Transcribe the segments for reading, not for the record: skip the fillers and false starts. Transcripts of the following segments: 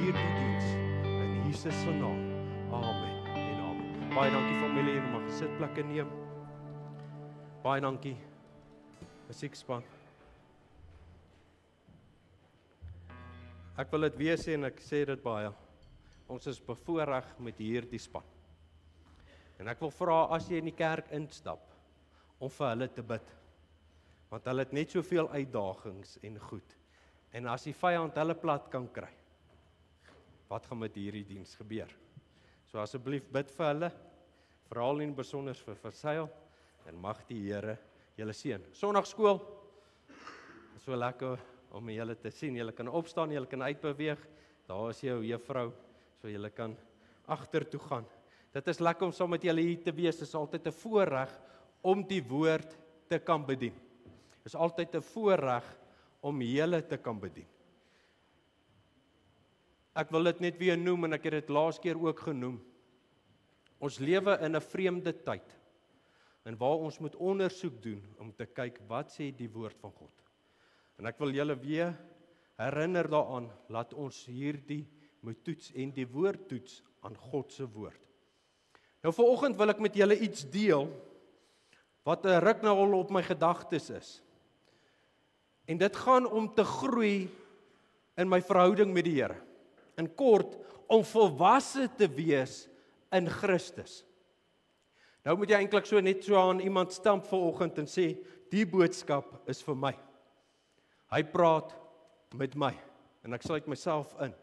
hierdie diens in Jesus se naam. Amen en amen. Baie dankie familie, julle mag sitplekke neem. Baie dankie. Musiekspan. Ek wil dit weer sê en ek sê dit baie. Ons is bevoorreg met hierdie span. En ek wil vra as jy in die kerk instap om vir hulle te bid. Want hulle het net soveel uitdagings en goed. En as die vyand hulle plat kan kry, wat gaan met hierdie diens gebeur? So asseblief bid vir hulle, veral in besonder vir Versail, en mag die Here julle seën. Sondagskool, so lekker om julle te sien. Julle kan opstaan, julle kan uitbeweeg. Daar is jou juffrou, so julle kan agtertoe gaan. Dit is lekker om saam met julle hier te wees. Dit is altyd 'n voorreg om die woord te kan bedien. Dit is altyd 'n voorreg om julle te kan bedien. Ek wil dit net weer noem en ek het dit laas keer ook genoem. Ons lewe in 'n vreemde tyd en waar ons moet ondersoek doen om te kyk wat sê die woord van God. En ek wil julle weer herinner daaraan, laat ons hierdie moet toets en die woord toets aan God se woord. Nou vanoggend wil ek met julle iets deel wat 'n ruk nou al op my gedagtes is. En dit gaan om te groei in my verhouding met die Here. In kort, om volwasse te wees in Christus. Nou moet jy eintlik so net so aan iemand stamp vanoggend en sê, die boodskap is vir my. Hy praat met my en ek sluit myself in.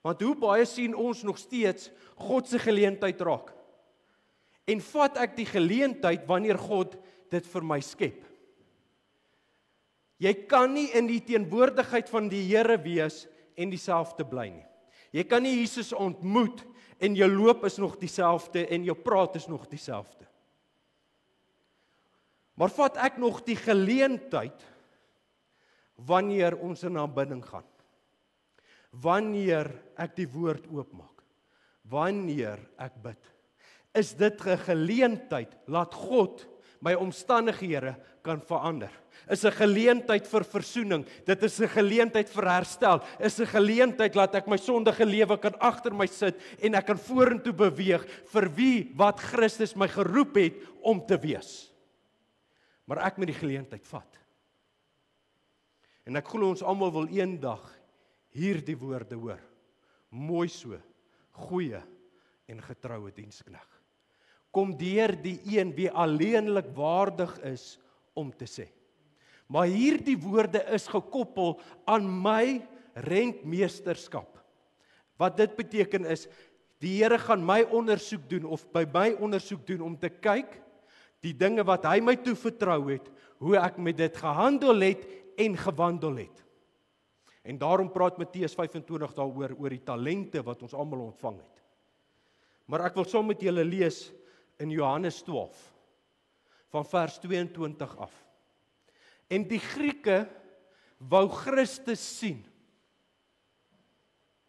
Want hoe baie sien ons nog steeds God se geleentheid raak? En vat ek die geleentheid wanneer God dit vir my skep? Jy kan nie in die teenwoordigheid van die Here wees en dieselfde bly nie. Jy kan nie Jesus ontmoet en jou loop is nog dieselfde en jou praat is nog dieselfde. Maar vat ek nog die geleentheid wanneer ons in aanbidding gaan? Wanneer ek die woord oopmaak? Wanneer ek bid? Is dit 'n geleentheid laat God my omstandighede kan verander? Is 'n geleentheid vir versoening, dit is 'n geleentheid vir herstel, is 'n geleentheid laat ek my sondige lewe kan agter my sit en ek kan vorentoe beweeg vir wie wat Christus my geroep het om te wees. Maar ek moet die geleentheid vat. En ek glo ons almal wil eendag hierdie woorde hoor. Mooi so, goeie en getroue dienskneg. Kom deur die een wie alleenlik waardig is om te sê. Maar hierdie woorde is gekoppel aan my rentmeesterskap. Wat dit beteken is, die Here gaan my ondersoek doen of by my ondersoek doen om te kyk die dinge wat hy my toe vertrou het, hoe ek met dit gehandel het en gewandel het. En daarom praat Matteus 25 daaroor oor die talente wat ons almal ontvang het. Maar ek wil saam met julle lees in Johannes 12 van vers 22 af. En die Grieke wou Christus sien.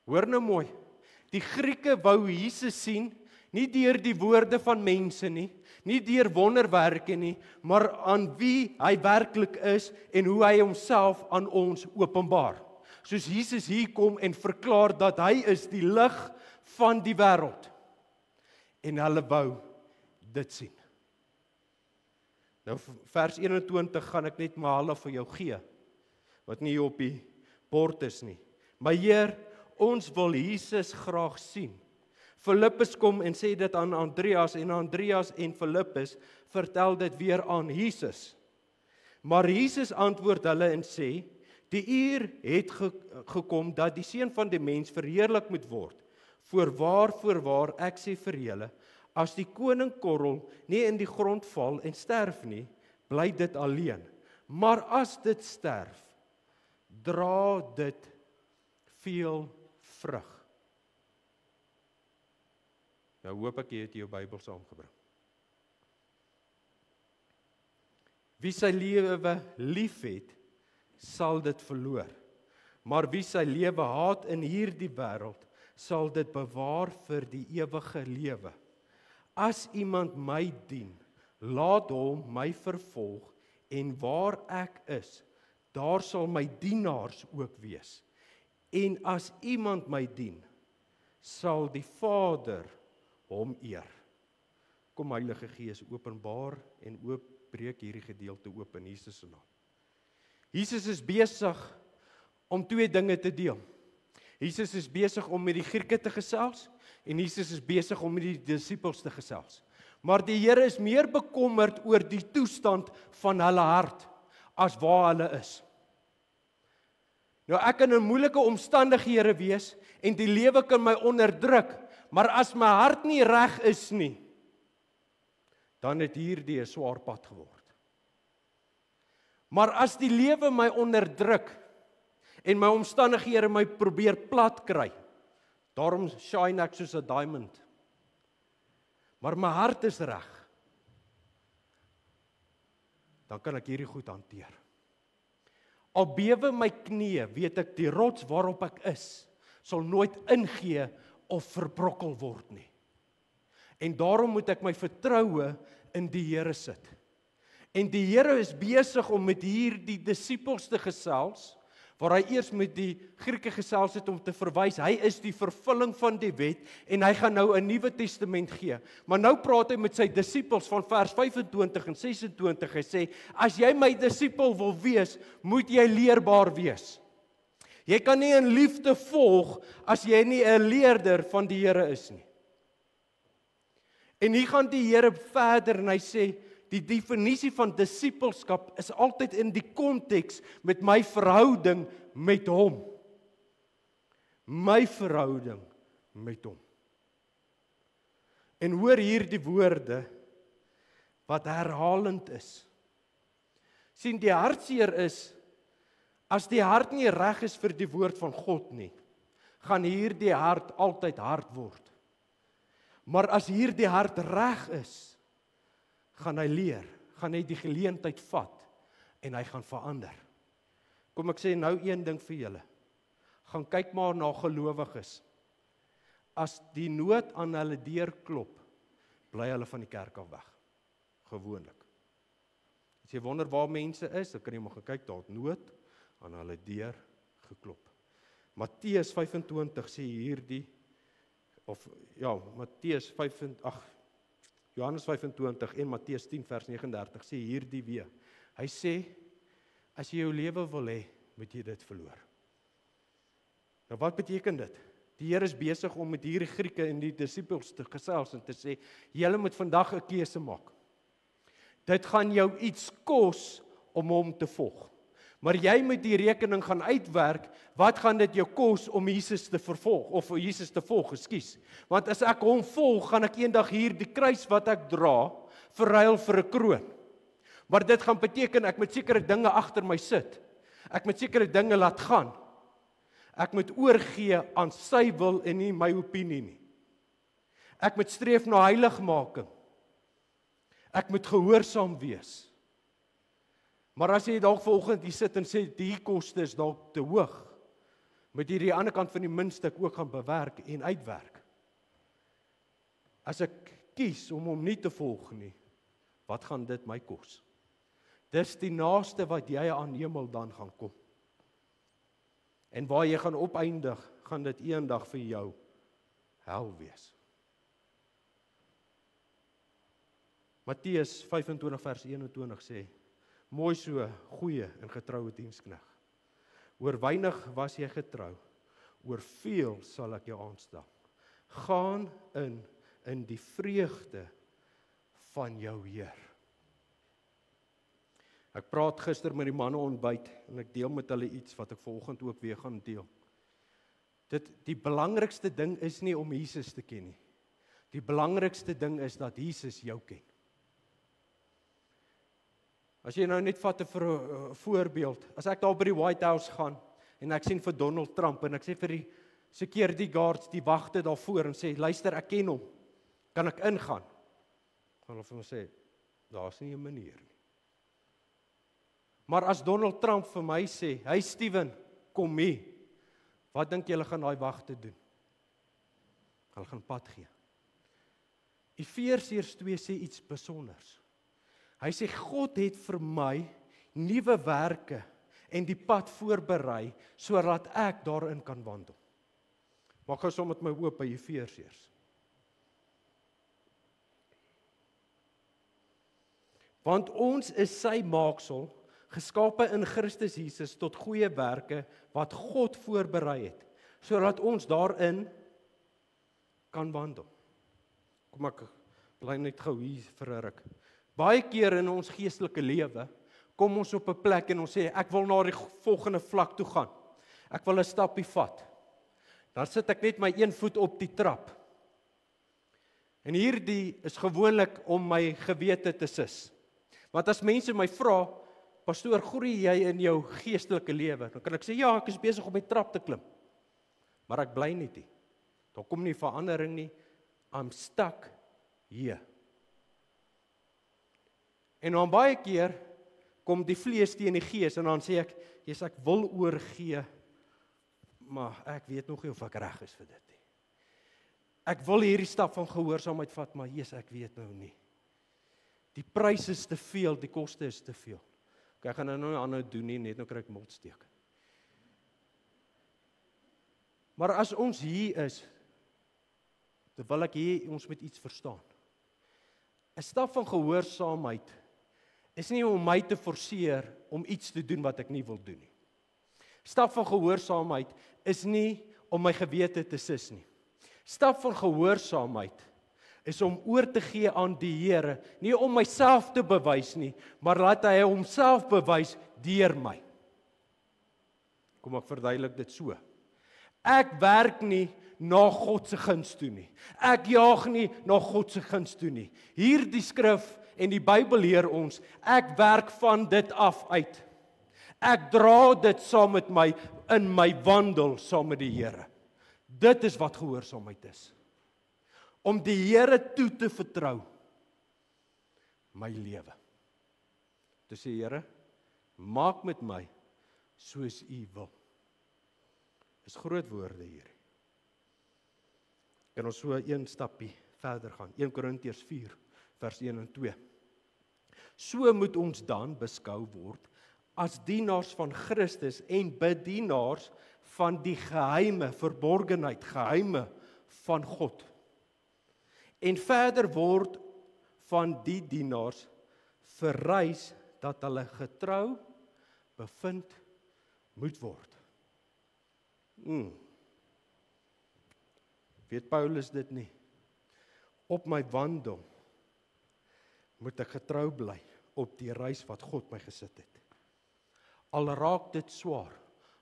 Hoor nou mooi. Die Grieke wou Jesus sien, nie deur die woorde van mense nie deur wonderwerke nie, maar aan wie hy werklik is en hoe hy homself aan ons openbaar. Soos Jesus hier kom en verklaar dat hy is die lig van die wêreld. En hulle wou dit sien. Nou vers 21 gaan ek net maar half vir jou gee, wat nie op die bord is nie. Maar Heer, ons wil Jesus graag sien. Filippus kom en sê dit aan Andreas en Andreas en Filippus vertel dit weer aan Jesus. Maar Jesus antwoord hulle en sê, die uur het gekom dat die Seun van die mens verheerlik moet word. Voorwaar, ek sê vir julle, as die koningkorrel nie in die grond val en sterf nie, bly dit alleen. Maar as dit sterf, dra dit veel vrug. Nou hoop ek jy het jou Bybel saamgebring. Wie sy lewe liefhet, sal dit verloor. Maar wie sy lewe haat in hierdie wêreld, sal dit bewaar vir die ewige lewe. As iemand my dien, laat hom my vervolg, en waar ek is, daar sal my dienaars ook wees. En as iemand my dien, sal die Vader hom eer. Kom Heilige Gees, openbaar en breek hierdie gedeelte oop in Jesus se naam. Jesus is besig om twee dinge te deel. Jesus is besig om met die Grieke te gesels en Jesus is besig om met die disippels te gesels. Maar die Here is meer bekommerd oor die toestand van hulle hart as waar hulle is. Nou ek kan in moeilike omstandighede wees en die lewe kan my onderdruk, maar as my hart nie reg is nie, dan het hierdie 'n swaar pad geword. Maar as die lewe my onderdruk en my omstandighede my probeer plat kry, daarom shine ek soos 'n diamond. Maar my hart is reg, dan kan ek hierdie goed hanteer. Al bewe my knieë, weet ek die rots waarop ek is, sal nooit ingee of verbrokkel word nie. En daarom moet ek my vertroue in die Here sit. En die Here is besig om met hierdie disippels te gesels, waar hy eers met die Grieke gesels het om te verwys, hy is die vervulling van die wet, en hy gaan nou 'n Nuwe Testament gee. Maar nou praat hy met sy disippels van vers 25 en 26, hy sê, as jy my disipel wil wees, moet jy leerbaar wees. Jy kan nie in liefde volg, as jy nie 'n leerder van die Here is nie. En hier gaan die Here verder en hy sê, die definisie van disipelskap is altyd in die konteks met my verhouding met hom. My verhouding met hom. En hoor hier die woorde wat herhalend is. Sien, die hartseer is, as die hart nie reg is vir die woord van God nie, gaan hierdie hart altyd hard word. Maar as hierdie hart reg is, gaan hy leer, gaan hy die geleentheid vat en hy gaan verander. Kom ek sê nou een ding vir julle. Gaan kyk maar na gelowiges. As die nood aan hulle deur klop, bly hulle van die kerk af weg. Gewoonlik. As jy wonder waar mense is, dan kan jy maar gaan kyk, daar het nood aan hulle deur geklop. Matteus 25 sê hierdie, Johannes 25 en Matteus 10 vers 39 sê hierdie weer. Hy sê, as jy jou lewe wil hê, moet jy dit verloor. Nou wat beteken dit? Die Here is besig om met hierdie Grieke en die disippels te gesels en te sê, julle moet vandag 'n keuse maak. Dit gaan jou iets kos om hom te volg. Maar jy moet die rekening gaan uitwerk, wat gaan dit jou kos om Jesus te vervolg, of Jesus te volg, ekskuus. Want as ek hom volg, gaan ek eendag hier die kruis wat ek dra, verruil vir 'n kroon. Maar dit gaan beteken, ek moet sekere dinge agter my sit. Ek moet sekere dinge laat gaan. Ek moet oorgee aan sy wil en nie my opinie nie. Ek moet streef na heiligmaking. Ek moet gehoorsaam wees. Maar as jy dalk vanoggend hier sit en sê, die koste is dalk te hoog, moet jy die ander kant van die muntstuk ook gaan bewerk en uitwerk. As ek kies om hom nie te volg nie, wat gaan dit my kos? Dis die naaste wat jy aan hemel dan gaan kom. En waar jy gaan opeindig, gaan dit eendag vir jou hel wees. Matteus 25 vers 21 sê, mooi so, goeie en getroue dienskneg. Oor weinig was jy getrou, oor veel sal ek jou aanstel. Gaan in die vreugde van jou Heer. Ek praat gister met die manne ontbyt en ek deel met hulle iets wat ek vanoggend ook weer gaan deel. Die belangrikste ding is nie om Jesus te ken nie. Die belangrikste ding is dat Jesus jou ken. As jy nou net vat vir 'n voorbeeld, as ek daar by die White House gaan en ek sien vir Donald Trump en ek sê vir die security guards, die wagte daar voor en sê, luister, ek ken hom, kan ek ingaan? Gaan hulle vir my sê, daar's nie 'n manier nie. Maar as Donald Trump vir my sê, hey Steven, kom hier, wat dink julle gaan daai wagte doen? Hulle gaan pad gee. Efesiërs 2 sê iets besonders. Hy sê, God het vir my nuwe werke en die pad voorberei, sodat ek daarin kan wandel. Maak gou saam met my oop by Efesiërs. Want ons is sy maaksel, geskape in Christus Jesus tot goeie werke, wat God voorberei het, sodat ons daarin kan wandel. Kom ek bly net gou hier vir 'n ruk. Baie keer in ons geestelike lewe, kom ons op 'n plek en ons sê, ek wil na die volgende vlak toe gaan. Ek wil 'n stappie vat. Dan sit ek net my een voet op die trap. En hierdie is gewoonlik om my gewete te sis. Want as mense my vra, pastoor, groei jy in jou geestelike lewe? Dan kan ek sê, ja, ek is besig om die trap te klim. Maar ek bly net hier. Daar kom nie verandering nie. I'm stuck hier. En dan baie keer kom die vlees teen die gees en dan sê ek, Jesus, ek wil oorgee, maar ek weet nog nie of ek reg is vir dit nie. Ek wil hierdie stap van gehoorsaamheid vat, maar Jesus, ek weet nou nie. Die prys is te veel, die koste is te veel. Ek gaan nou aanhou doen nie, net nou kry ek mondsteek. Maar as ons hier is, dan wil ek hier ons met iets verstaan. 'n Stap van gehoorsaamheid is nie om my te forceer om iets te doen wat ek nie wil doen nie. Stap van gehoorsaamheid is nie om my gewete te sis nie. Stap van gehoorsaamheid is om oor te gee aan die Here, nie om myself te bewys nie, maar laat hy homself bewys deur my. Kom ek verduidelik dit so. Ek werk nie na God se guns toe nie. Ek jaag nie na God se guns toe nie. Hierdie skrif en die Bybel leer ons, ek werk van dit af uit. Ek dra dit saam met my in my wandel saam met die Here. Dit is wat gehoorsaamheid is. Om die Here toe te vertrou my lewe. Te sê, Here, maak met my soos U wil. Is groot woorde hier. Kan ons so een stappie verder gaan. 1 Korintiërs 4 vers 1 en 2. So moet ons dan beskou word as dienaars van Christus en bedienaars van die geheime verborgenheid, geheime van God. En verder word van die dienaars verrys dat hulle getrou bevind moet word. Weet Paulus dit nie? Op my wandel moet ek getrou bly op die reis wat God my gesit het. Al raak dit swaar,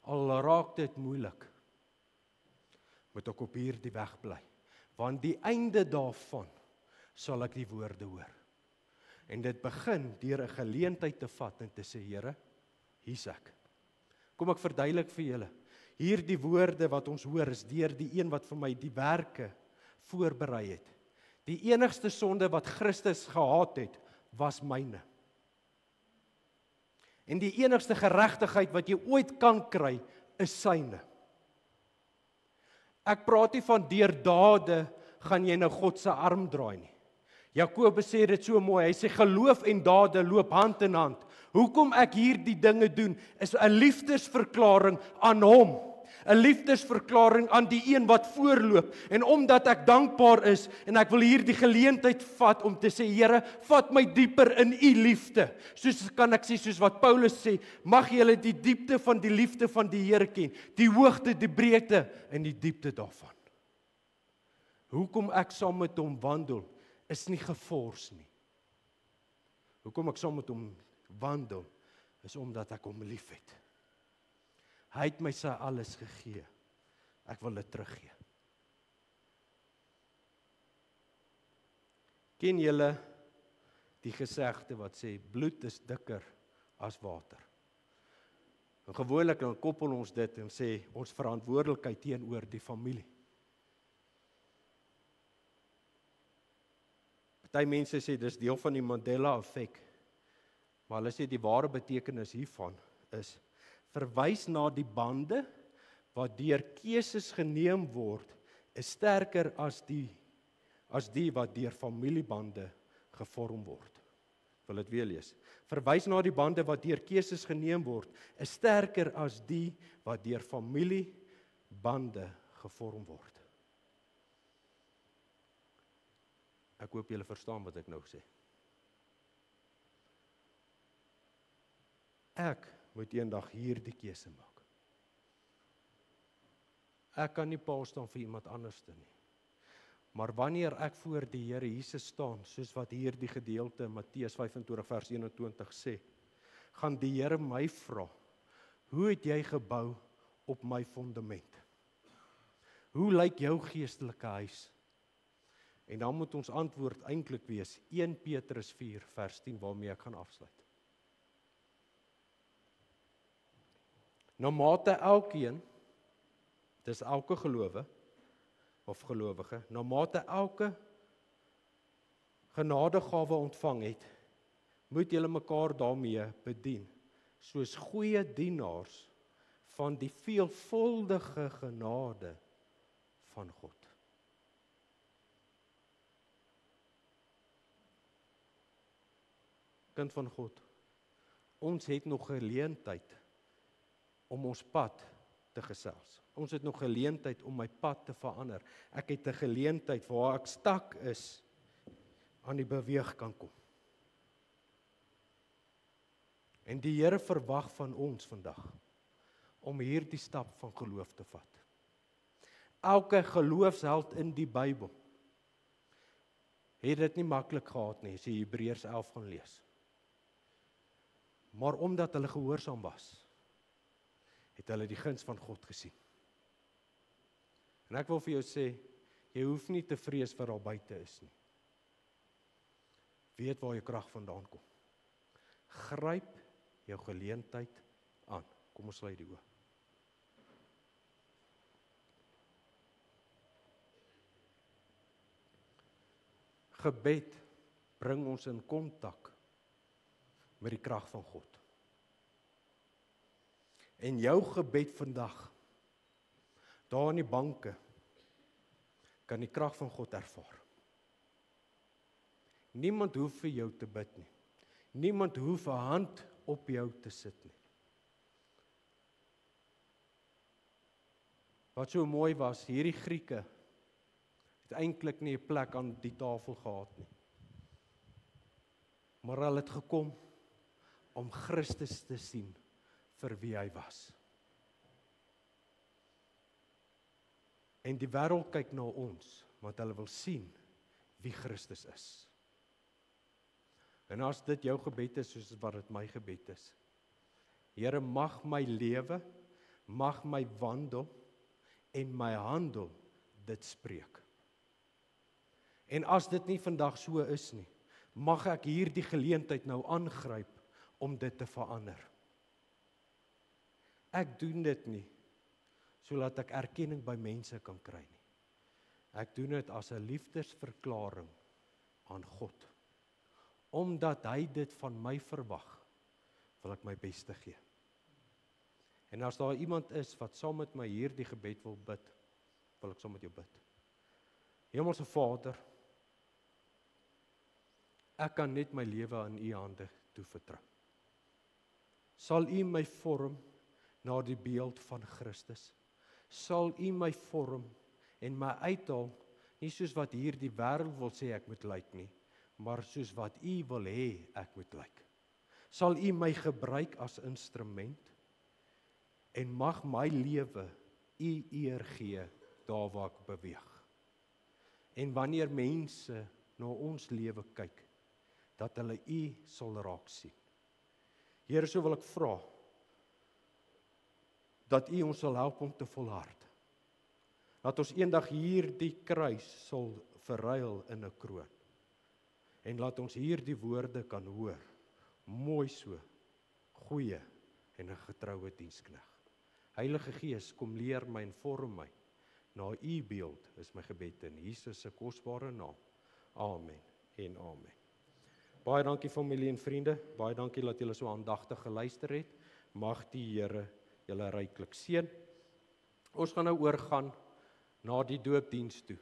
al raak dit moeilik, moet ek op hierdie weg bly. Want die einde daarvan sal ek die woorde hoor. En dit begin deur 'n geleentheid te vat en te sê, Here, hier's ek. Kom ek verduidelik vir julle. Hierdie woorde wat ons hoor is deur die een wat vir my die werke voorberei het. Die enigste sonde wat Christus gehaat het, was myne. En die enigste geregtigheid wat jy ooit kan kry, is syne. Ek praat nie van deur dade gaan jy nou God se arm draai nie. Jakobus sê dit so mooi, hy sê geloof en dade loop hand in hand. Hoekom ek hierdie dinge doen, is 'n liefdesverklaring aan hom. 'n Liefdesverklaring aan die een wat voorloop. En omdat ek dankbaar is, en ek wil hierdie geleentheid vat om te sê, Here, vat my dieper in U liefde. Soos kan ek sê, soos wat Paulus sê, mag julle die diepte van die liefde van die Here ken. Die hoogte, die breedte en die diepte daarvan. Hoekom ek saam met hom wandel, is nie gefors nie. Hoekom ek saam met hom wandel, is omdat ek hom liefhet. Hy het my sy alles gegee. Ek wil dit teruggee. Ken julle die gesegde wat sê, bloed is dikker as water? En gewoonlik dan koppel ons dit en sê, ons verantwoordelikheid teenoor die familie. Party mense sê, dis deel van die Mandela-effek. Maar hulle sê, die ware betekenis hiervan is, verwys na die bande wat deur keuses geneem word, is sterker as die wat deur familiebande gevorm word. wil dit weer lees. Verwys na die bande wat deur keuses geneem word, is sterker as die wat deur familiebande gevorm word. Ek hoop julle verstaan wat ek nou sê. Ek moet eendag hierdie keuse maak. Ek kan nie pa staan vir iemand anders nie. Maar wanneer ek voor die Here Jesus staan, soos wat hier die gedeelte in Matteus 25 vers 21 sê, gaan die Here my vra, hoe het jy gebou op my fondament? Hoe lyk jou geestelike huis? En dan moet ons antwoord eintlik wees 1 Petrus 4 vers 10 waarmee ek gaan afsluit. Na mate elkeen, dis elke gelowige, na mate elke genadegawe ontvang het, moet julle mekaar daarmee bedien, soos goeie dienaars van die veelvuldige genade van God. Kind van God, ons het nog geleentheid om ons pad te gesels. Ons het nog geleentheid om my pad te verander. Ek het 'n geleentheid waar ek stak is, aan die beweeg kan kom. En die Here verwag van ons vandag, om hierdie stap van geloof te vat. Elke geloofsheld in die Bybel, het dit nie maklik gehad nie, as jy Hebreërs 11 gaan lees. Maar omdat hulle gehoorsaam was, het hulle die guns van God gesien. En ek wil vir jou sê, jy hoef nie te vrees vir daar buite is nie. Weet waar jou krag vandaan kom. Gryp jou geleentheid aan. Kom ons sluit die oë. Gebed bring ons in kontak met die krag van God. En jou gebed vandag, daar in die banke, kan die krag van God ervaar. Niemand hoef vir jou te bid nie. Niemand hoef 'n hand op jou te sit nie. Wat so mooi was, hierdie Grieke het eintlik nie 'n plek aan die tafel gehad nie. Maar hulle het gekom om Christus te sien vir wie hy was. En die wêreld kyk na ons, want hulle wil sien wie Christus is. En as dit jou gebed is, soos wat dit my gebed is, Here, mag my lewe, mag my wandel en my handel dit spreek. En as dit nie vandag so is nie, mag ek hierdie geleentheid nou aangryp om dit te verander. Ek doen dit nie sodat ek erkenning by mense kan kry nie. Ek doen dit as 'n liefdesverklaring aan God. Omdat hy dit van my verwag, wil ek my beste gee. En as daar iemand is wat saam met my hierdie gebed wil bid, wil ek saam met jou bid. Hemelse Vader, ek kan net my lewe aan U hande toevertrou. Sal U my vorm na die beeld van Christus? Sal U my vorm en my uithaal, nie soos wat hier die wêreld wil sê ek moet lyk nie, maar soos wat U wil hê ek moet lyk? Sal U my gebruik as instrument en mag my lewe U eer gee daar waar ek beweeg? En wanneer mense na ons lewe kyk, dat hulle U sal raak sien. Here, so wil ek vra dat U ons sal help om te volhard. Dat ons eendag hierdie kruis sal verruil in 'n kroon. En laat ons hierdie woorde kan hoor. Mooi so, goeie en 'n getroue diensknegt. Heilige Gees, kom leer my en vorm my. Na U beeld is my gebed in Jesus se kosbare naam. Amen en amen. Baie dankie familie en vriende, baie dankie dat julle so aandagtig geluister het. Mag die Here julle ryklik seën. Ons gaan nou oorgaan na die doopdiens toe.